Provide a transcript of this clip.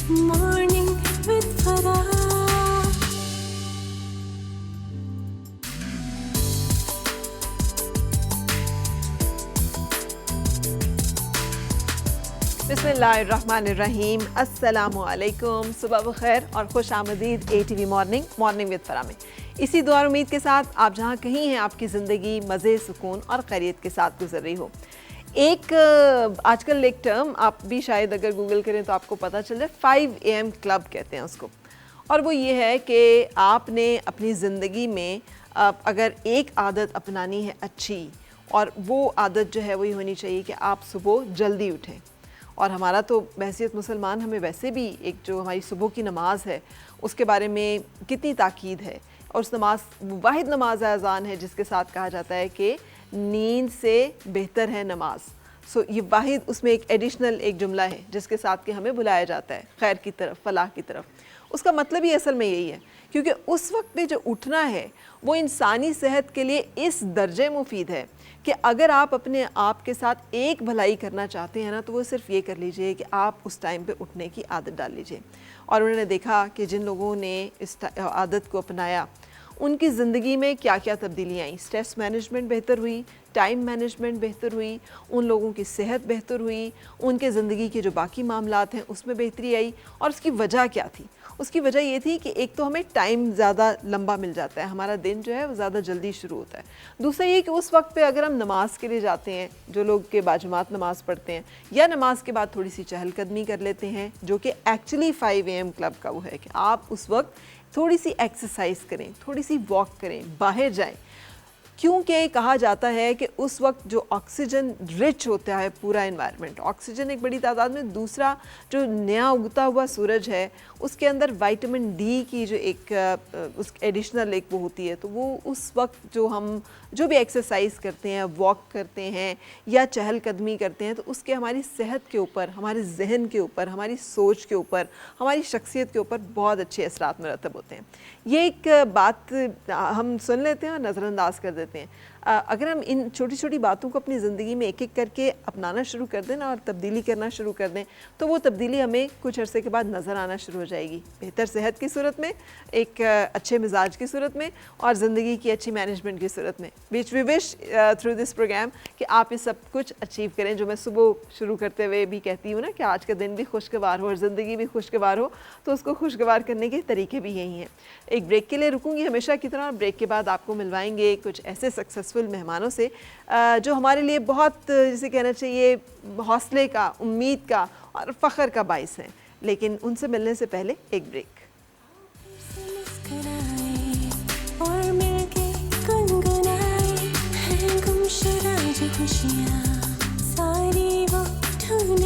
Morning with Farah. बिस्मिल्लाहिर्रहमानिर्रहीम, अस्सलामुअलैकुम, सुबह बखैर और खुश आमदीद ATV मॉर्निंग विद फरा में। इसी दुआ और उम्मीद के साथ आप जहाँ कहीं हैं आपकी ज़िंदगी मज़े, सुकून और खैरियत के साथ गुजर रही हो। एक आजकल एक टर्म आप भी शायद अगर गूगल करें तो आपको पता चल जाए, 5 AM क्लब कहते हैं उसको। और वो ये है कि आपने अपनी ज़िंदगी में अगर एक आदत अपनानी है अच्छी, और वो आदत जो है वही होनी चाहिए कि आप सुबह जल्दी उठें। और हमारा तो बहसियत मुसलमान, हमें वैसे भी एक जो हमारी सुबह की नमाज है उसके बारे में कितनी ताकीद है। और उस नमाज वाहिद नमाज अज़ान है जिसके साथ कहा जाता है कि नींद से बेहतर है नमाज। सो ये वाहिद उसमें एक एडिशनल एक जुमला है जिसके साथ कि हमें बुलाया जाता है खैर की तरफ, फलाह की तरफ। उसका मतलब ही असल में यही है, क्योंकि उस वक्त पे जो उठना है वो इंसानी सेहत के लिए इस दर्जे मुफीद है कि अगर आप अपने आप के साथ एक भलाई करना चाहते हैं ना, तो वो सिर्फ ये कर लीजिए कि आप उस टाइम पे उठने की आदत डाल लीजिए। और उन्होंने देखा कि जिन लोगों ने इस आदत को अपनाया उनकी ज़िंदगी में क्या क्या तब्दीलियाँ आई। स्ट्रेस मैनेजमेंट बेहतर हुई, टाइम मैनेजमेंट बेहतर हुई, उन लोगों की सेहत बेहतर हुई, उनके ज़िंदगी के जो बाकी मामलात हैं उसमें बेहतरी आई। और उसकी वजह क्या थी? उसकी वजह ये थी कि एक तो हमें टाइम ज़्यादा लंबा मिल जाता है, हमारा दिन जो है वो ज़्यादा जल्दी शुरू होता है। दूसरा ये कि उस वक्त पे अगर हम नमाज के लिए जाते हैं, जो लोग के बाजमात नमाज पढ़ते हैं, या नमाज के बाद थोड़ी सी चहलकदमी कर लेते हैं, जो कि एक्चुअली 5 AM क्लब का वो है कि आप उस वक्त थोड़ी सी एक्सरसाइज करें, थोड़ी सी वॉक करें, बाहर जाएं। क्योंकि कहा जाता है कि उस वक्त जो ऑक्सीजन रिच होता है पूरा एनवायरनमेंट, ऑक्सीजन एक बड़ी तादाद में, दूसरा जो नया उगता हुआ सूरज है उसके अंदर विटामिन डी की जो एक उस एडिशनल एक वो होती है, तो वो उस वक्त जो हम जो भी एक्सरसाइज करते हैं, वॉक करते हैं या चहलकदमी करते हैं, तो उसके हमारी सेहत के ऊपर, हमारे जहन के ऊपर, हमारी सोच के ऊपर, हमारी शख्सियत के ऊपर बहुत अच्छे असरात मरतब होते हैं। ये एक बात हम सुन लेते हैं और नज़रअंदाज कर देते हैं। अगर हम इन छोटी छोटी बातों को अपनी ज़िंदगी में एक एक करके अपनाना शुरू कर दें ना, और तब्दीली करना शुरू कर दें, तो वो तब्दीली हमें कुछ अरसे के बाद नज़र आना शुरू हो जाएगी। बेहतर सेहत की सूरत में, एक अच्छे मिजाज की सूरत में, और ज़िंदगी की अच्छी मैनेजमेंट की सूरत में। Which we wish through this program कि आप ये सब कुछ अचीव करें, जो मैं सुबह शुरू करते हुए भी कहती हूँ ना कि आज का दिन भी खुशगवार हो और ज़िंदगी भी खुशगवार हो, तो उसको खुशगवार करने के तरीके भी यही हैं। एक ब्रेक के लिए रुकूंगी हमेशा की तरह, और ब्रेक के बाद आपको मिलवाएंगे कुछ ऐसे सक्सेसफुल मेहमानों से जो हमारे लिए बहुत, जिसे कहना चाहिए, हौसले का, उम्मीद का और फ़ख्र का बाइस हैं। लेकिन उनसे मिलने से पहले एक ब्रेक। और मिलके गुनगुनाए हैं गुमशुदा जो खुशियाँ, सारी वो ढूंढ